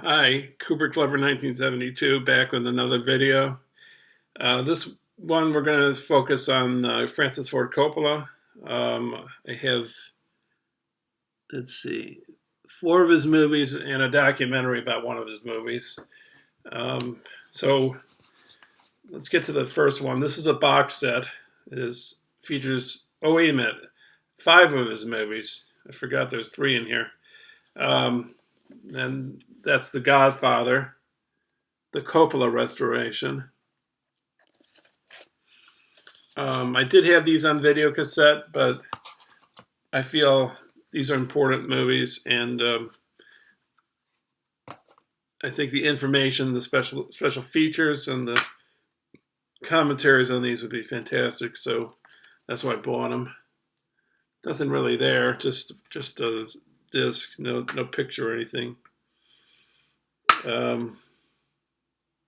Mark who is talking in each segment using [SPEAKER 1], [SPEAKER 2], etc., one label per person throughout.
[SPEAKER 1] Hi, Cooper Clever 1972, back with another video. This one we're going to focus on Francis Ford Coppola. I have, let's see, four of his movies and a documentary about one of his movies. So let's get to the first one. This is a box set. Features, oh wait a minute, five of his movies. I forgot there's three in here. And that's The Godfather, the Coppola restoration. I did have these on video cassette, but I feel these are important movies, and I think the information, the special features, and the commentaries on these would be fantastic. So that's why I bought them. Nothing really there, just a disc, no picture or anything. I'm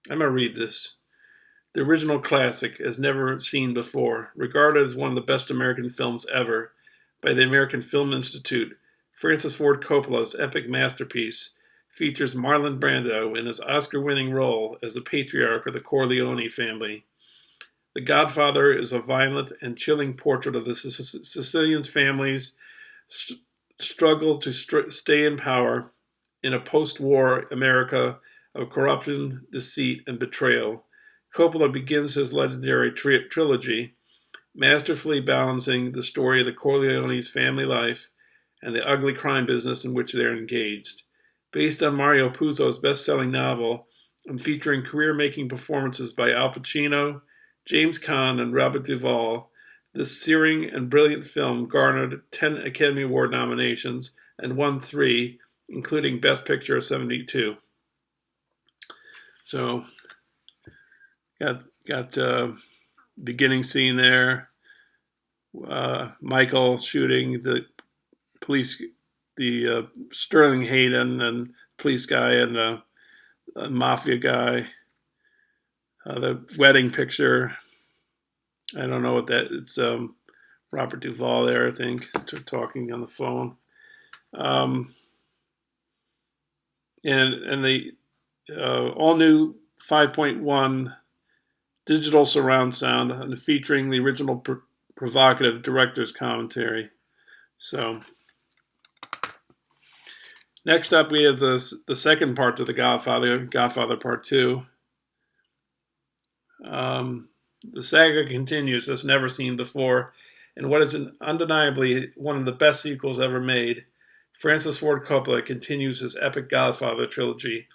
[SPEAKER 1] gonna read this. The original classic, as never seen before, regarded as one of the best American films ever by the American Film Institute, Francis Ford Coppola's epic masterpiece features Marlon Brando in his Oscar-winning role as the patriarch of the Corleone family. The Godfather is a violent and chilling portrait of the Sicilian family's struggle to stay in power in a post-war America of corruption, deceit, and betrayal. Coppola begins his legendary trilogy, masterfully balancing the story of the Corleone's family life and the ugly crime business in which they are engaged. Based on Mario Puzo's best-selling novel and featuring career-making performances by Al Pacino, James Caan, and Robert Duvall, this searing and brilliant film garnered 10 Academy Award nominations and won 3, including Best Picture of '72. So, got beginning scene there. Michael shooting the police, the Sterling Hayden and police guy and the mafia guy. The wedding picture. I don't know what that. It's Robert Duvall there, I think, talking on the phone. And the all new 5.1 digital surround sound and featuring the original provocative director's commentary. So next up we have the second part to The Godfather, Godfather Part 2. The saga continues as never seen before, and what is undeniably one of the best sequels ever made. Francis Ford Coppola continues his epic Godfather trilogy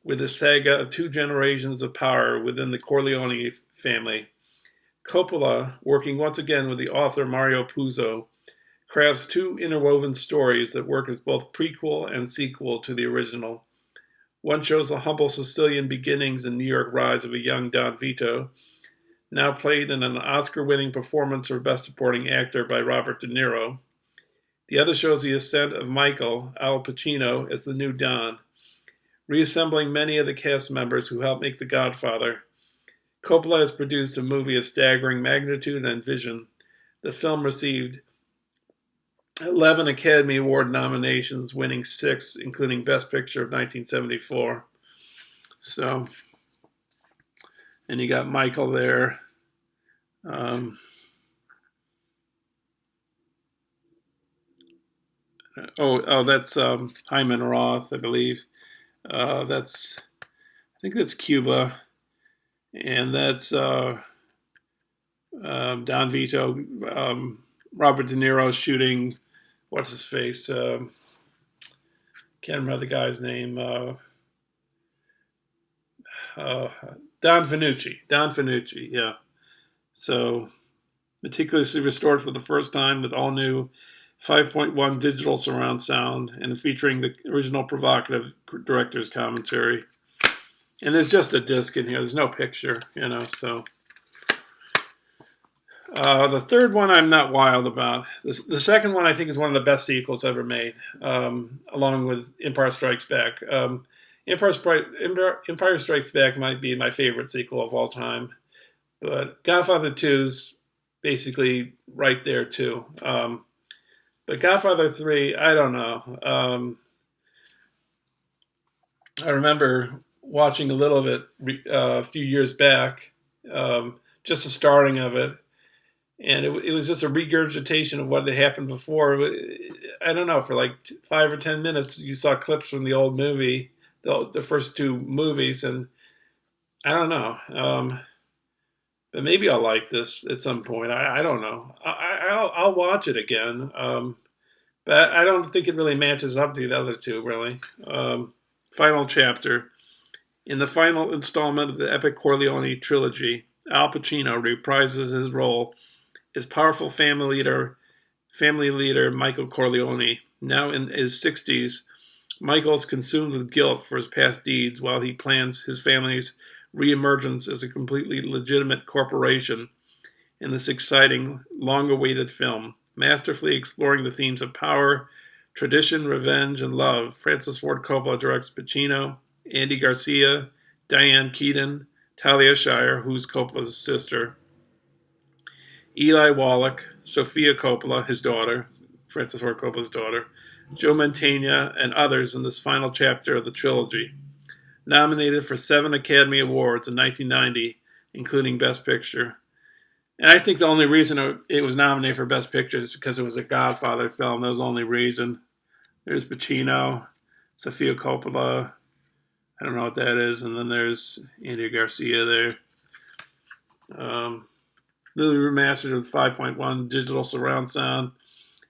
[SPEAKER 1] with a saga of 2 generations of power within the Corleone family. Coppola, working once again with the author Mario Puzo, crafts 2 interwoven stories that work as both prequel and sequel to the original. One shows the humble Sicilian beginnings and New York rise of a young Don Vito, now played in an Oscar-winning performance for Best Supporting Actor by Robert De Niro. The other shows the ascent of Michael, Al Pacino, as the new Don, reassembling many of the cast members who helped make The Godfather. Coppola has produced a movie of staggering magnitude and vision. The film received 11 Academy Award nominations, winning 6, including Best Picture of 1974. So, and you got Michael there. That's Hyman Roth, I believe. I think that's Cuba, and that's Don Vito. Robert De Niro shooting, what's his face? Can't remember the guy's name. Don Finucci, yeah. So, meticulously restored for the first time with all new 5.1 digital surround sound and featuring the original provocative director's commentary. And there's just a disc in here. There's no picture, so. The third one I'm not wild about. The second one I think is one of the best sequels ever made, along with Empire Strikes Back. Empire Strikes Back might be my favorite sequel of all time, but Godfather 2 is basically right there too. But Godfather 3, I don't know. I remember watching a little of it a few years back, just the starting of it, and it was just a regurgitation of what had happened before. I don't know, for like 5 or 10 minutes, you saw clips from the old movie, the first two movies, and I don't know. But maybe I'll like this at some point. I don't know. I'll watch it again. But I don't think it really matches up to the other two, really. Final chapter. In the final installment of the epic Corleone trilogy, Al Pacino reprises his role as powerful family leader Michael Corleone. Now in his 60s, Michael is consumed with guilt for his past deeds while he plans his family's reemergence as a completely legitimate corporation in this exciting, long-awaited film, masterfully exploring the themes of power, tradition, revenge, and love. Francis Ford Coppola directs Pacino, Andy Garcia, Diane Keaton, Talia Shire, who's Coppola's sister, Eli Wallach, Sofia Coppola, his daughter, Francis Ford Coppola's daughter, Joe Mantegna, and others in this final chapter of the trilogy. Nominated for 7 Academy Awards in 1990, including Best Picture. And I think the only reason it was nominated for Best Picture is because it was a Godfather film. That was the only reason. There's Pacino, Sofia Coppola. I don't know what that is. And then there's Andy Garcia there. Newly remastered with 5.1 digital surround sound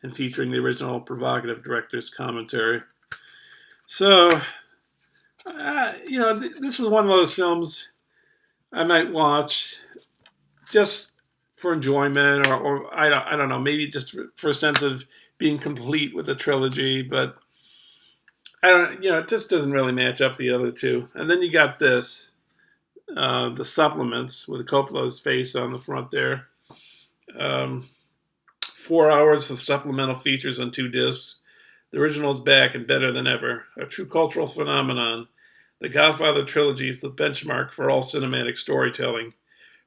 [SPEAKER 1] and featuring the original provocative director's commentary. So, this is one of those films I might watch just for enjoyment, or I don't know, maybe just for a sense of being complete with the trilogy. But I don't, it just doesn't really match up the other two. And then you got this, the supplements with Coppola's face on the front there. 4 hours of supplemental features on 2 discs. The original is back and better than ever. A true cultural phenomenon. The Godfather trilogy is the benchmark for all cinematic storytelling.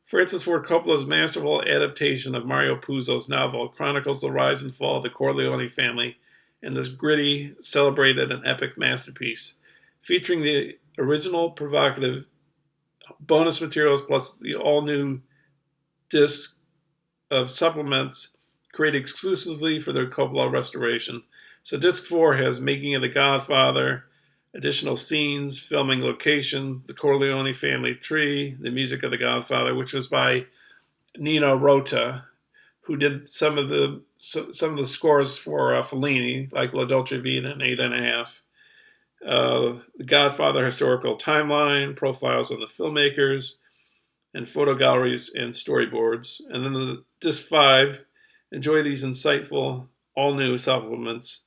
[SPEAKER 1] Francis Ford Coppola's masterful adaptation of Mario Puzo's novel chronicles the rise and fall of the Corleone family in this gritty, celebrated, and epic masterpiece, featuring the original provocative bonus materials plus the all-new disc of supplements created exclusively for their Coppola restoration. So disc 4 has Making of the Godfather, additional scenes, filming locations, the Corleone family tree, the music of the Godfather, which was by Nino Rota, who did some of the scores for Fellini, like La Dolce Vita and 8.5. The Godfather historical timeline, profiles on the filmmakers, and photo galleries and storyboards. And then the disc 5, enjoy these insightful, all-new supplements.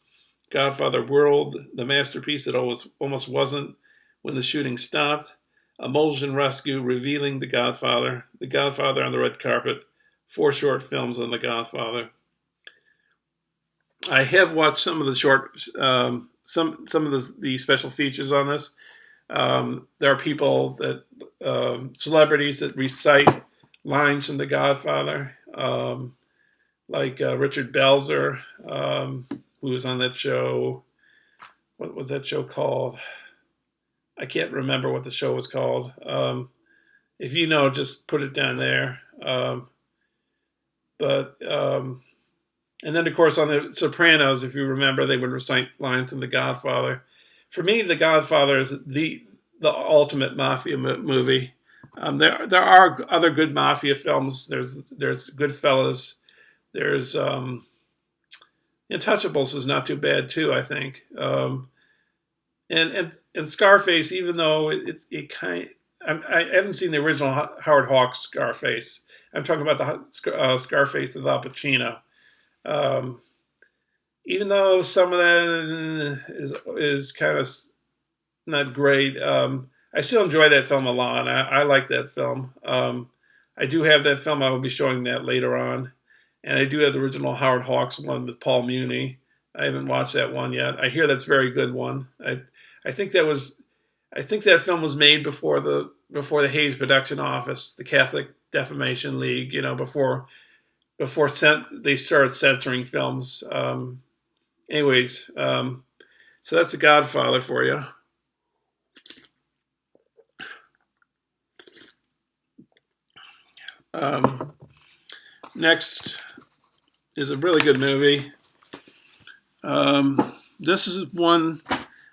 [SPEAKER 1] Godfather World, the masterpiece that almost wasn't when the shooting stopped. Emulsion Rescue, revealing The Godfather on the red carpet. 4 short films on The Godfather. I have watched some of the some of the special features on this. There are people that celebrities that recite lines from The Godfather, like Richard Belzer, who was on that show. What was that show called? I can't remember what the show was called. If you know, just put it down there. And then, of course, on The Sopranos, if you remember, they would recite lines from The Godfather. For me, The Godfather is the ultimate mafia movie. There are other good mafia films. There's Goodfellas. There's Untouchables is not too bad too, I think. And Scarface, even though I haven't seen the original Howard Hawks Scarface. I'm talking about the Scarface with Al Pacino. Even though some of that is kind of not great, I still enjoy that film a lot. I like that film. I do have that film. I will be showing that later on. And I do have the original Howard Hawks one with Paul Muni. I haven't watched that one yet. I hear that's a very good one. I think that film was made before the Hayes Production Office, the Catholic Defamation League. Before they started censoring films. So that's The Godfather for you. Um, Next is a really good movie. This is one,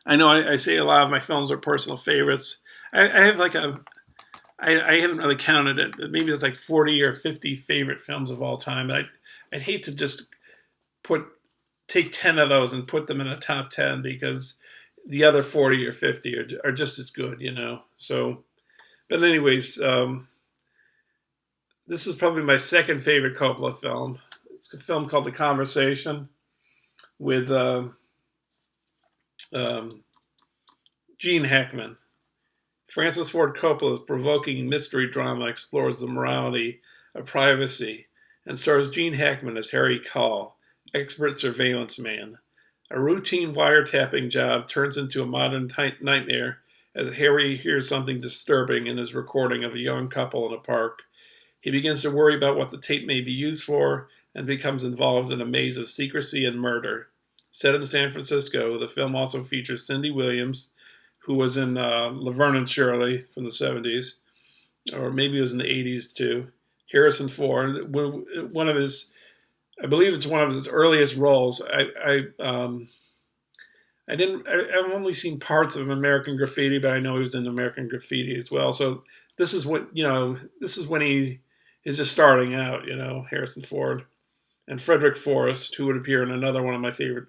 [SPEAKER 1] I know I say a lot of my films are personal favorites. I have like I haven't really counted it, but maybe it's like 40 or 50 favorite films of all time. I'd hate to just take 10 of those and put them in a top 10 because the other 40 or 50 are just as good, you know. So, but anyways, this is probably my second favorite Coppola film. It's a film called The Conversation with Gene Hackman. Francis Ford Coppola's provoking mystery drama explores the morality of privacy and stars Gene Hackman as Harry Call, expert surveillance man. A routine wiretapping job turns into a modern nightmare as Harry hears something disturbing in his recording of a young couple in a park. He begins to worry about what the tape may be used for and becomes involved in a maze of secrecy and murder. Set in San Francisco, the film also features Cindy Williams, who was in Laverne and Shirley from the 70s, or maybe it was in the 80s too. Harrison Ford, one of his, I believe it's one of his earliest roles. I've only seen parts of American Graffiti, but I know he was in American Graffiti as well. So this is this is when he is just starting out, you know, Harrison Ford. And Frederick Forrest, who would appear in another one of my favorite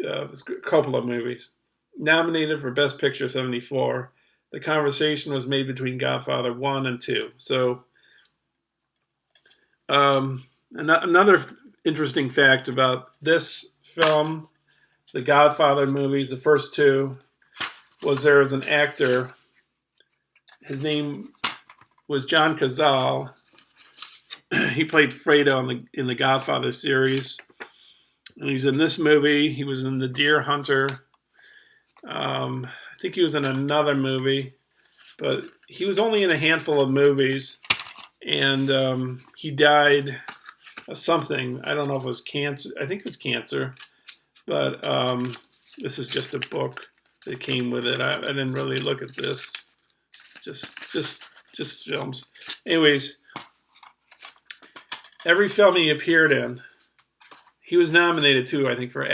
[SPEAKER 1] Coppola movies. Nominated for Best Picture 74. The Conversation was made between Godfather 1 and 2. So, another interesting fact about this film, the Godfather movies, the first two, was there was an actor. His name was John Cazale. He played Fredo in the Godfather series. And he's in this movie. He was in The Deer Hunter. I think he was in another movie. But he was only in a handful of movies. And he died of something. I don't know if it was cancer. I think it was cancer. But this is just a book that came with it. I didn't really look at this. Just films. Anyways, every film he appeared in, he was nominated too, I think, for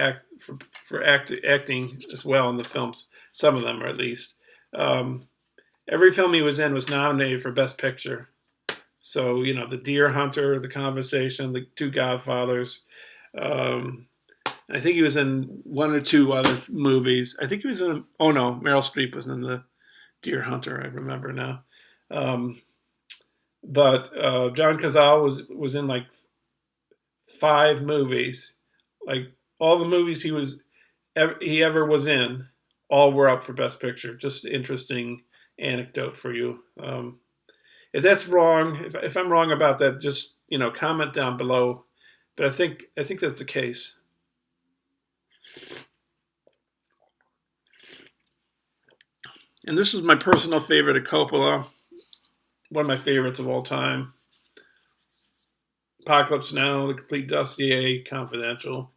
[SPEAKER 1] acting as well in the films. Some of them, or at least. Every film he was in was nominated for Best Picture. So, you know, The Deer Hunter, The Conversation, The Two Godfathers. I think he was in one or two other movies. I think he was in, oh no, Meryl Streep was in The Deer Hunter, I remember now. But John Cazale was in like 5 movies. Like all the movies he ever was in, all were up for Best Picture. Just interesting anecdote for you. If that's wrong, if I'm wrong about that, just comment down below. But I think that's the case. And this is my personal favorite of Coppola. One of my favorites of all time. Apocalypse Now, The Complete Dossier, Confidential.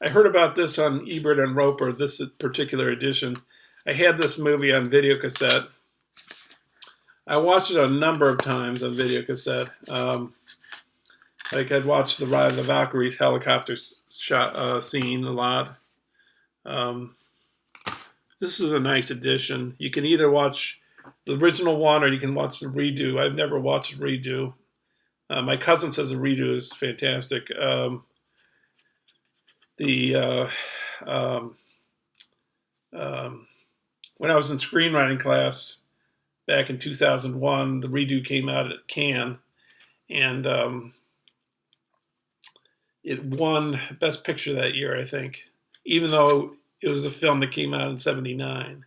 [SPEAKER 1] I heard about this on Ebert and Roper, this particular edition. I had this movie on videocassette. I watched it a number of times on videocassette. Like I'd watched the Ride of the Valkyries helicopter scene a lot. This is a nice edition. You can either watch the original one or you can watch the redo. I've never watched the redo. My cousin says the redo is fantastic. When I was in screenwriting class back in 2001, the redo came out at Cannes, and it won Best Picture that year, I think, even though it was a film that came out in '79.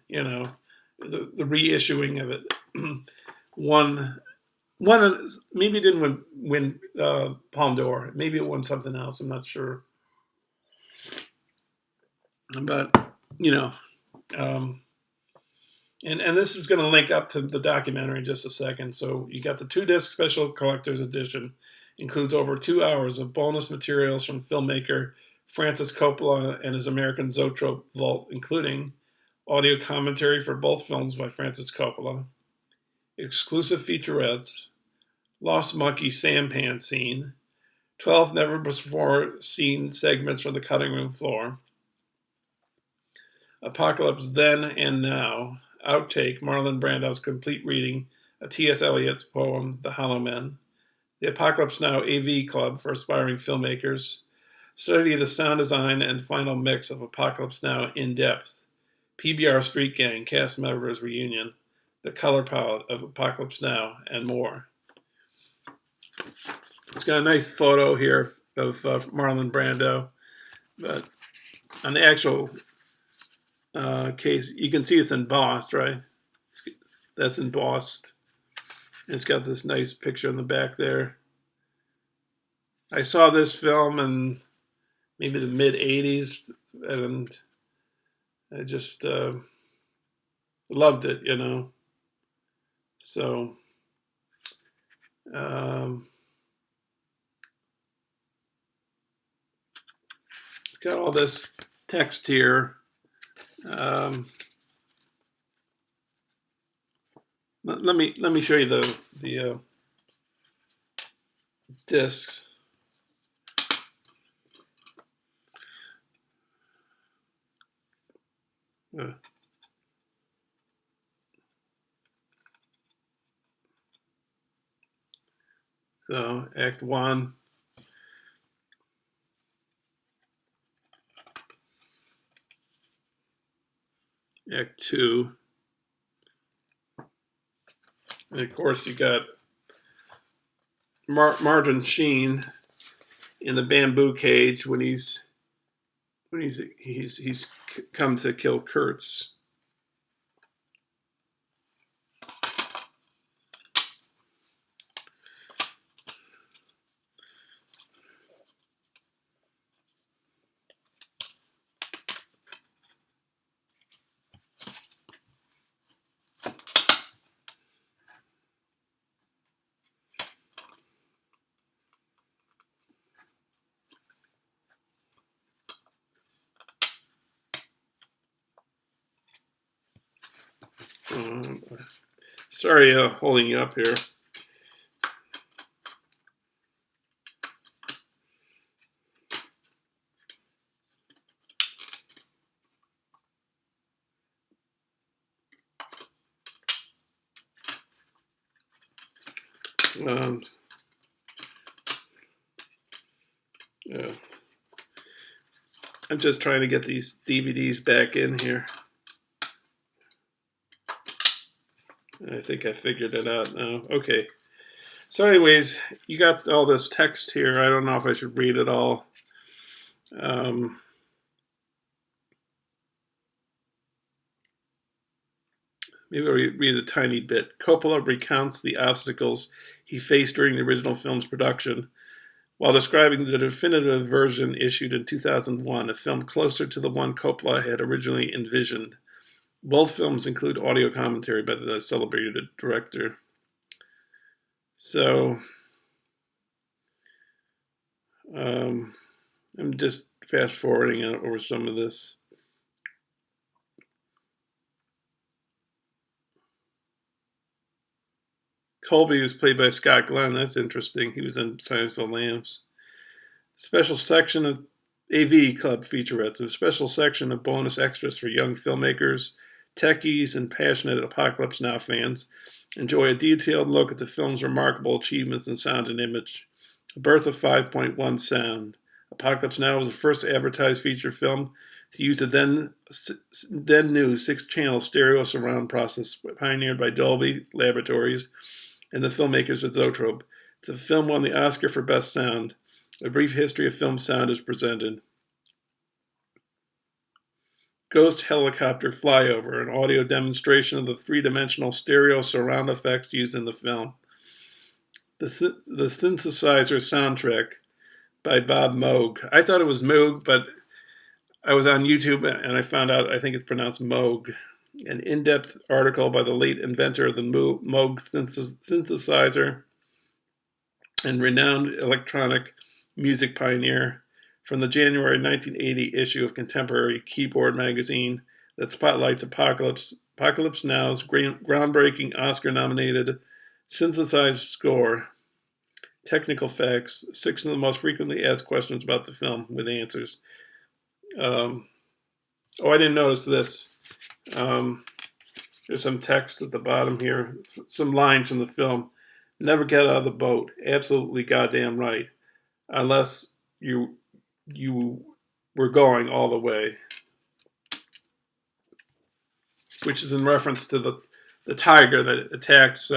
[SPEAKER 1] The reissuing of it won. Maybe it didn't win Palme d'Or. Maybe it won something else. I'm not sure. But and this is going to link up to the documentary in just a second. So you got the 2-disc special collector's edition. Includes over 2 hours of bonus materials from filmmaker Francis Coppola and his American Zoetrope vault, including audio commentary for both films by Francis Coppola, exclusive featurettes, Lost Monkey sampan scene, 12 never-before-seen segments from the cutting room floor, Apocalypse Then and Now, outtake, Marlon Brando's complete reading of T.S. Eliot's poem, The Hollow Men, the Apocalypse Now AV Club for aspiring filmmakers, study of the sound design and final mix of Apocalypse Now in depth, PBR Street Gang cast members reunion, the color palette of Apocalypse Now, and more. It's got a nice photo here of Marlon Brando, but on the actual case, you can see it's embossed, right? That's embossed. It's got this nice picture in the back there. I saw this film in maybe the mid-'80s, and I just loved it, you know. So, it's got all this text here. Let me show you the discs. So Act 1. Act 2. And of course you got Martin Sheen in the bamboo cage when he's come to kill Kurtz. Sorry, holding you up here. Yeah. I'm just trying to get these DVDs back in here. I think I figured it out now. Okay. So anyways, you got all this text here. I don't know if I should read it all. Maybe I'll read a tiny bit. Coppola recounts the obstacles he faced during the original film's production while describing the definitive version issued in 2001, a film closer to the one Coppola had originally envisioned. Both films include audio commentary by the celebrated director. So, I'm just fast forwarding over some of this. Colby was played by Scott Glenn. That's interesting. He was in Silence of the Lambs. Special section of AV Club featurettes, a special section of bonus extras for young filmmakers, techies, and passionate Apocalypse Now fans. Enjoy a detailed look at the film's remarkable achievements in sound and image. A birth of 5.1 sound. Apocalypse Now was the first advertised feature film to use the then new 6-channel stereo surround process pioneered by Dolby Laboratories and the filmmakers at Zoetrope. The film won the Oscar for Best Sound. A brief history of film sound is presented. Ghost Helicopter Flyover, an audio demonstration of the three-dimensional stereo surround effects used in the film. The synthesizer soundtrack by Bob Moog. I thought it was Moog, but I was on YouTube and I found out I think it's pronounced Moog. An in-depth article by the late inventor of the Moog synthesizer and renowned electronic music pioneer from the January 1980 issue of Contemporary Keyboard magazine that spotlights Apocalypse Apocalypse Now's groundbreaking Oscar-nominated synthesized score, technical facts, 6 of the most frequently asked questions about the film with answers. I didn't notice this. There's some text at the bottom here, some lines from the film. Never get out of the boat. Absolutely goddamn right. Unless you were going all the way. Which is in reference to the tiger that attacks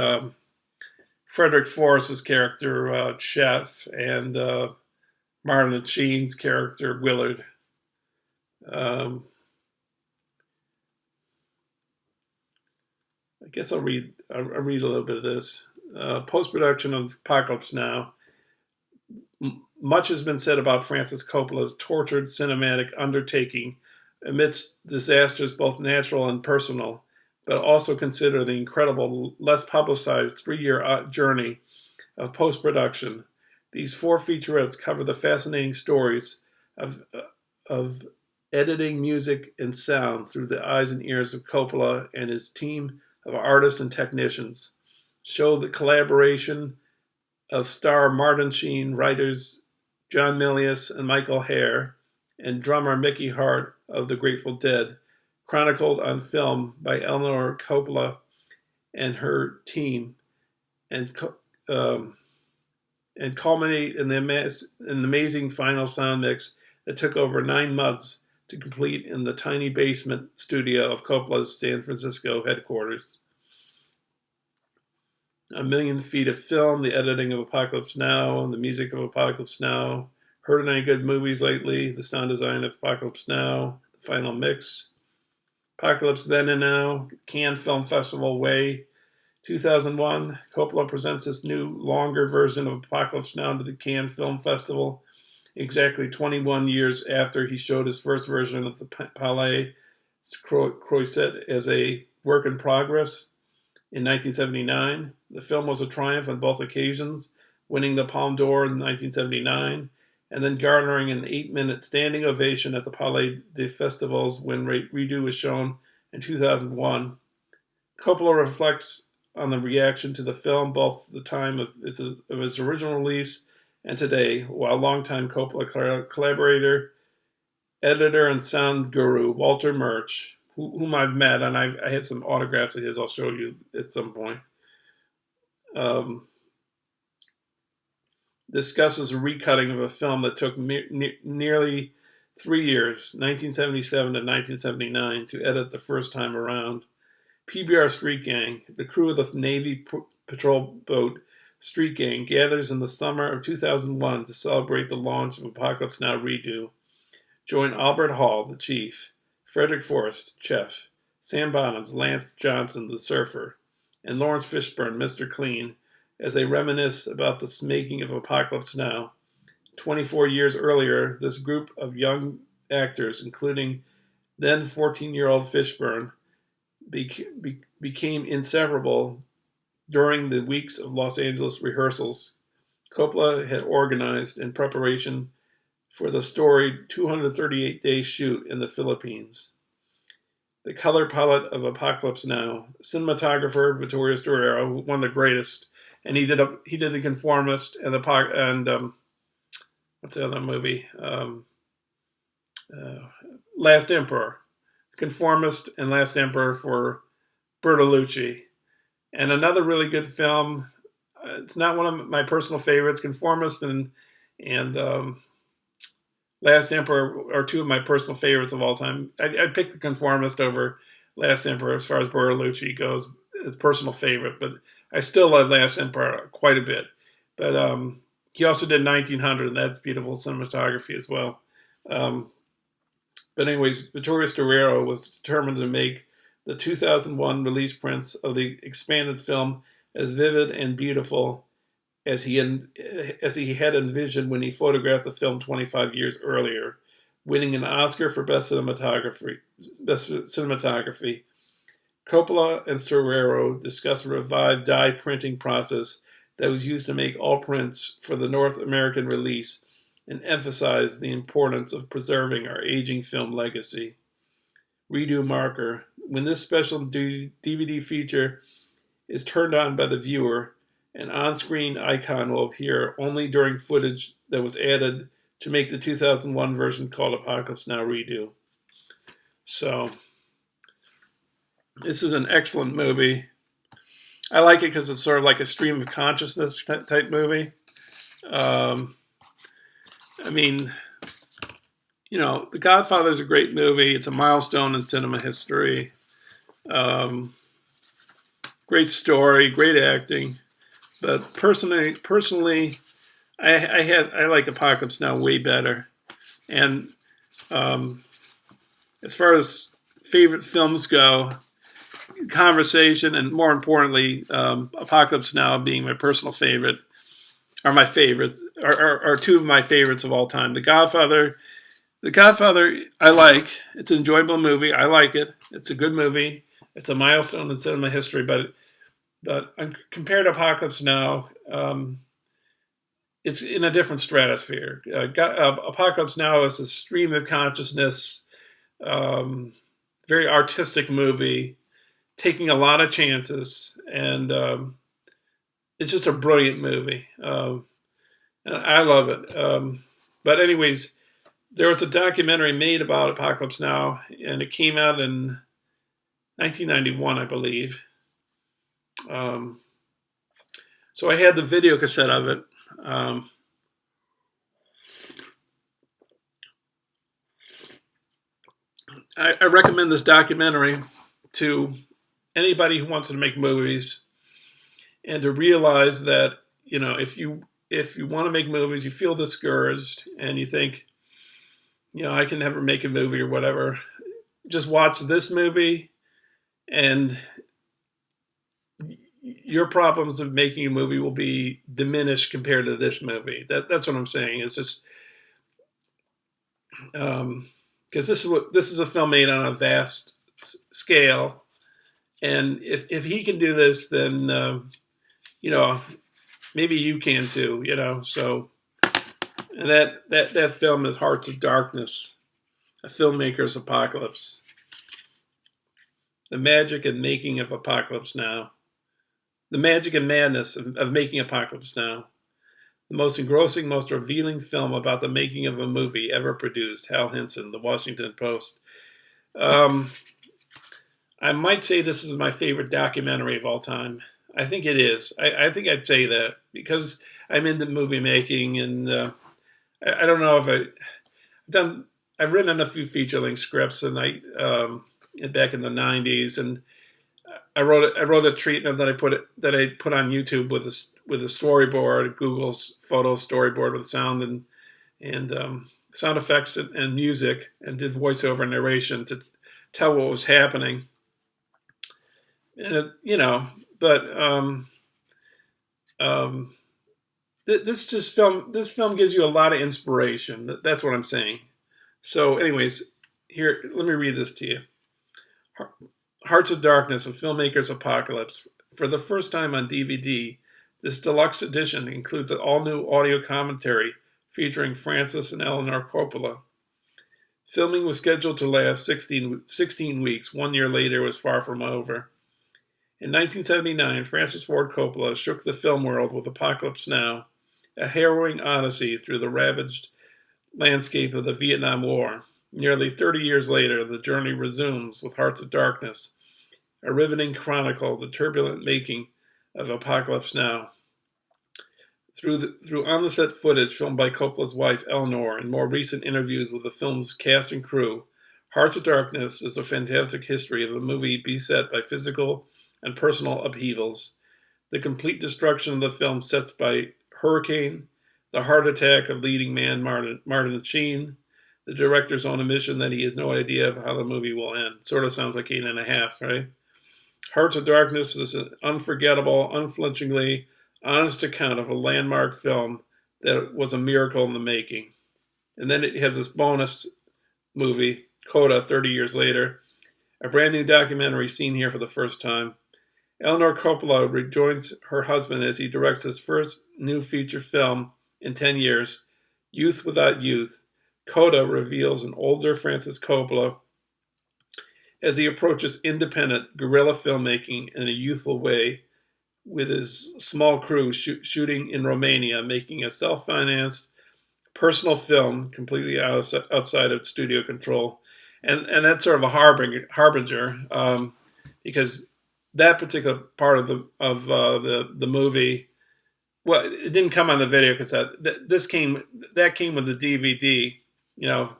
[SPEAKER 1] Frederick Forrest's character, Chef, and Marlon Sheen's character, Willard. I guess I'll read a little bit of this. Post-production of Apocalypse Now. Much has been said about Francis Coppola's tortured cinematic undertaking amidst disasters both natural and personal, but also consider the incredible, less publicized 3-year journey of post-production. These 4 featurettes cover the fascinating stories of editing music and sound through the eyes and ears of Coppola and his team of artists and technicians, show the collaboration of star Martin Sheen, writers John Milius and Michael Hare, and drummer Mickey Hart of the Grateful Dead, chronicled on film by Eleanor Coppola and her team, and culminate in the amazing final sound mix that took over 9 months to complete in the tiny basement studio of Coppola's San Francisco headquarters. 1 million feet of film, the editing of Apocalypse Now, and the music of Apocalypse Now. Heard any good movies lately? The sound design of Apocalypse Now, the final mix. Apocalypse Then and Now, Cannes Film Festival Way, 2001. Coppola presents this new, longer version of Apocalypse Now to the Cannes Film Festival, exactly 21 years after he showed his first version of the Palais Croisset as a work in progress in 1979. The film was a triumph on both occasions, winning the Palme d'Or in 1979, and then garnering an 8-minute standing ovation at the Palais des Festivals when Redo was shown in 2001. Coppola reflects on the reaction to the film, both the time of its original release and today, while longtime Coppola collaborator, editor, and sound guru Walter Murch, whom I've met, and I have some autographs of his I'll show you at some point, discusses a recutting of a film that took nearly 3 years, 1977 to 1979, to edit the first time around. PBR Street Gang, the crew of the Navy patrol boat Street Gang, gathers in the summer of 2001 to celebrate the launch of Apocalypse Now Redo. Join Albert Hall, the chief, Frederick Forrest, chef, Sam Bottoms, Lance Johnson, the surfer, and Lawrence Fishburne, Mr. Clean, as they reminisce about the making of Apocalypse Now. 24 years earlier, this group of young actors, including then 14-year-old Fishburne, became inseparable during the weeks of Los Angeles rehearsals Coppola had organized in preparation for the storied 238-day shoot in the Philippines. The color palette of Apocalypse Now, cinematographer Vittorio Storaro, one of the greatest, and he did The Conformist and what's the other movie? Last Emperor. Conformist and Last Emperor for Bertolucci. And another really good film, it's not one of my personal favorites, Conformist and Last Emperor are 2 of my personal favorites of all time. I'd pick The Conformist over Last Emperor as far as Bertolucci goes, as personal favorite, but I still love Last Emperor quite a bit. But he also did 1900, and that's beautiful cinematography as well. But anyways, Vittorio Storaro was determined to make the 2001 release prints of the expanded film as vivid and beautiful as he had envisioned when he photographed the film 25 years earlier, winning an Oscar for Best Cinematography. Coppola and Storaro discussed a revived dye printing process that was used to make all prints for the North American release and emphasized the importance of preserving our aging film legacy. Redo marker. when this special DVD feature is turned on by the viewer, an on-screen icon will appear only during footage that was added to make the 2001 version called Apocalypse Now redo. So, this is an excellent movie. I like it because it's sort of like a stream of consciousness type movie. I mean, you know, The Godfather is a great movie. It's a milestone in cinema history. Great story, great acting. But personally, I like Apocalypse Now way better. And as far as favorite films go, conversation, and more importantly, Apocalypse Now being my personal favorite, are my favorites, are two of my favorites of all time. The Godfather, I like. It's an enjoyable movie. I like it. It's a good movie. It's a milestone in cinema history, but compared to Apocalypse Now, it's in a different stratosphere. Apocalypse Now is a stream of consciousness, very artistic movie, taking a lot of chances, and it's just a brilliant movie. And I love it. But anyways, there was a documentary made about Apocalypse Now, and it came out in 1991, I believe. So I had the video cassette of it. I recommend this documentary to anybody who wants to make movies, and to realize that, you know, if you want to make movies, you feel discouraged, and you think, you know, I can never make a movie or whatever, just watch this movie, and your problems of making a movie will be diminished compared to this movie. That's what I'm saying. It's just because this is a film made on a vast scale, and if he can do this, then you know, maybe you can too. You know, so and that film is Hearts of Darkness, a filmmaker's apocalypse, the magic and making of Apocalypse Now. The magic and madness of making Apocalypse Now. The most engrossing, most revealing film about the making of a movie ever produced. Hal Hinson, The Washington Post. I might say this is my favorite documentary of all time. I think it is. I think I'd say that because I'm into movie making, and I don't know if I've written a few feature-length scripts, and back in the 90s, and I wrote a treatment that I put on YouTube with a storyboard, Google's photo storyboard with sound and sound effects and music, and did voiceover narration to tell what was happening. And you know, but this film gives you a lot of inspiration. That's what I'm saying. So, anyways, here, let me read this to you. Hearts of Darkness, a filmmaker's apocalypse. For the first time on DVD, this deluxe edition includes an all-new audio commentary featuring Francis and Eleanor Coppola. Filming was scheduled to last 16 weeks. 1 year later, it was far from over. In 1979, Francis Ford Coppola shook the film world with Apocalypse Now, a harrowing odyssey through the ravaged landscape of the Vietnam War. Nearly 30 years later, the journey resumes with Hearts of Darkness, a riveting chronicle of the turbulent making of Apocalypse Now. Through on-the-set footage filmed by Coppola's wife, Eleanor, and more recent interviews with the film's cast and crew, Hearts of Darkness is a fantastic history of a movie beset by physical and personal upheavals. The complete destruction of the film sets by hurricane, the heart attack of leading man Martin Sheen, the director's own admission that he has no idea of how the movie will end. Sort of sounds like 8.5, right? Hearts of Darkness is an unforgettable, unflinchingly honest account of a landmark film that was a miracle in the making. And then it has this bonus movie, Coda, 30 years later, a brand new documentary seen here for the first time. Eleanor Coppola rejoins her husband as he directs his first new feature film in 10 years, Youth Without Youth. Coda reveals an older Francis Coppola as he approaches independent guerrilla filmmaking in a youthful way with his small crew shooting in Romania, making a self-financed personal film completely outside of studio control. And that's sort of a harbinger, because that particular part of the movie, well, it didn't come on the video cassette. That came with the DVD, you know,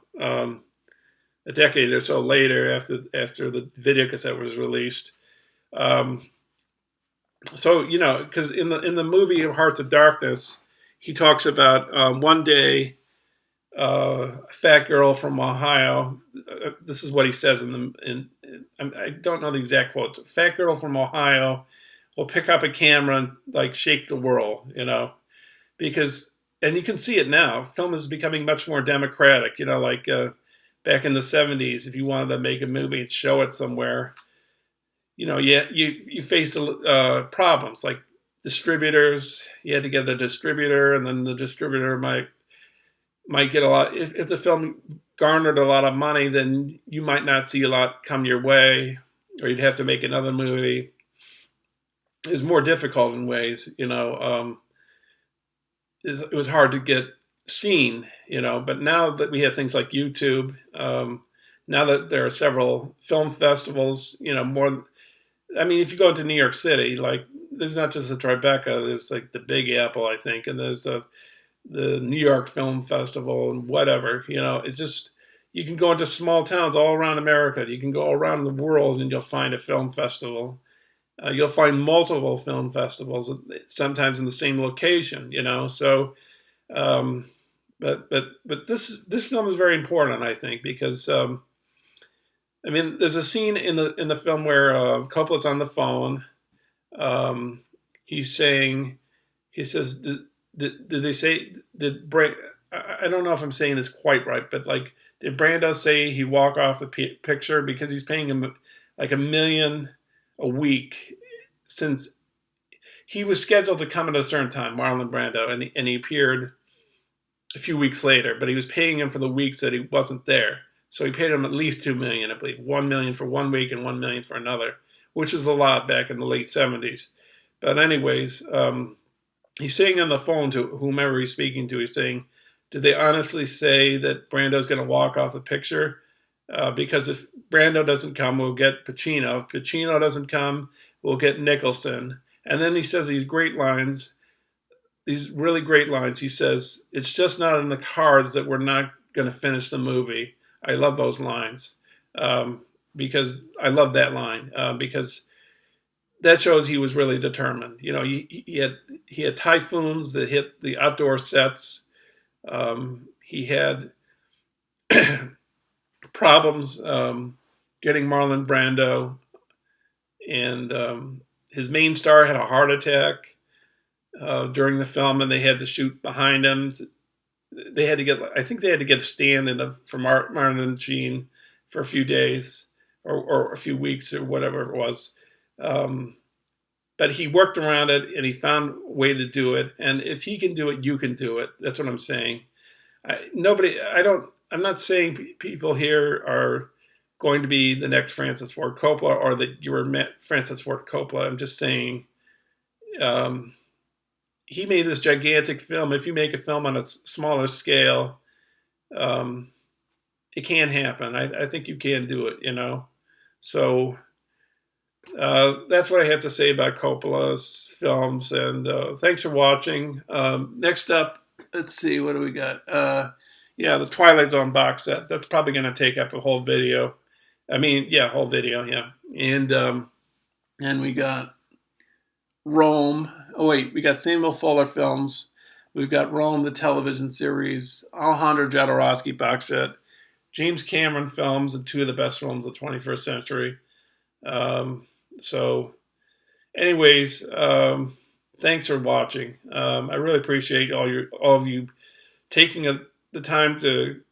[SPEAKER 1] a decade or so later after the video cassette was released. So because in the movie Hearts of Darkness, he talks about one day a fat girl from Ohio. This is what he says I don't know the exact quotes. A fat girl from Ohio will pick up a camera and like shake the world, because, and you can see it now. Film is becoming much more democratic. Like back in the 70s, if you wanted to make a movie and show it somewhere, you faced problems like distributors. You had to get a distributor, and then the distributor might get a lot. If the film garnered a lot of money, then you might not see a lot come your way, or you'd have to make another movie. It was more difficult in ways, it was hard to get seen, but now that we have things like YouTube, now that there are several film festivals, more, if you go into New York City, like there's not just the Tribeca, there's like the Big Apple, I think, and there's the New York Film Festival and whatever, it's just, you can go into small towns all around America. You can go around the world and you'll find a film festival. You'll find multiple film festivals, sometimes in the same location, So, but this film is very important, I think, because there's a scene in the film where Coppola's on the phone. He says, did they say, I don't know if I'm saying this quite right, but like, did Brando say he'd walk off the picture because he's paying him like $1 million a week, since he was scheduled to come at a certain time, Marlon Brando, and he appeared a few weeks later, but he was paying him for the weeks that he wasn't there. So he paid him at least $2 million, I believe, $1 million for 1 week and $1 million for another, which is a lot back in the late 70s. But anyways, he's saying on the phone to whomever he's speaking to, he's saying, did they honestly say that Brando's going to walk off the picture? Because if Brando doesn't come, we'll get Pacino. If Pacino doesn't come, we'll get Nicholson. And then he says these great lines, these really great lines. He says, it's just not in the cards that we're not going to finish the movie. I love those lines, because I love that line, because that shows he was really determined. He had typhoons that hit the outdoor sets. He had problems getting Marlon Brando, and his main star had a heart attack during the film, and they had to shoot behind him. They had to get a stand-in for Martin and Sheen for a few days or a few weeks or whatever it was. But he worked around it, and he found a way to do it. And if he can do it, you can do it. That's what I'm saying. I'm not saying people here are going to be the next Francis Ford Coppola, or that you were Francis Ford Coppola. I'm just saying, he made this gigantic film. If you make a film on a smaller scale, it can happen. I think you can do it, So that's what I have to say about Coppola's films. And thanks for watching. Next up, let's see, what do we got? The Twilight Zone box set. That's probably going to take up a whole video. Whole video, yeah. And we got Rome. Oh, wait, we got Samuel Fuller films. We've got Rome, the television series, Alejandro Jodorowsky box set, James Cameron films, and two of the best films of the 21st century. So, anyways, thanks for watching. I really appreciate all of you taking the time to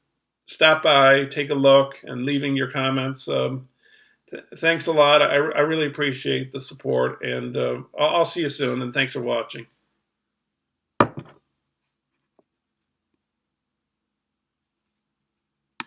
[SPEAKER 1] stop by, take a look, and leaving your comments. Thanks a lot. I really appreciate the support, and I'll see you soon, and thanks for watching.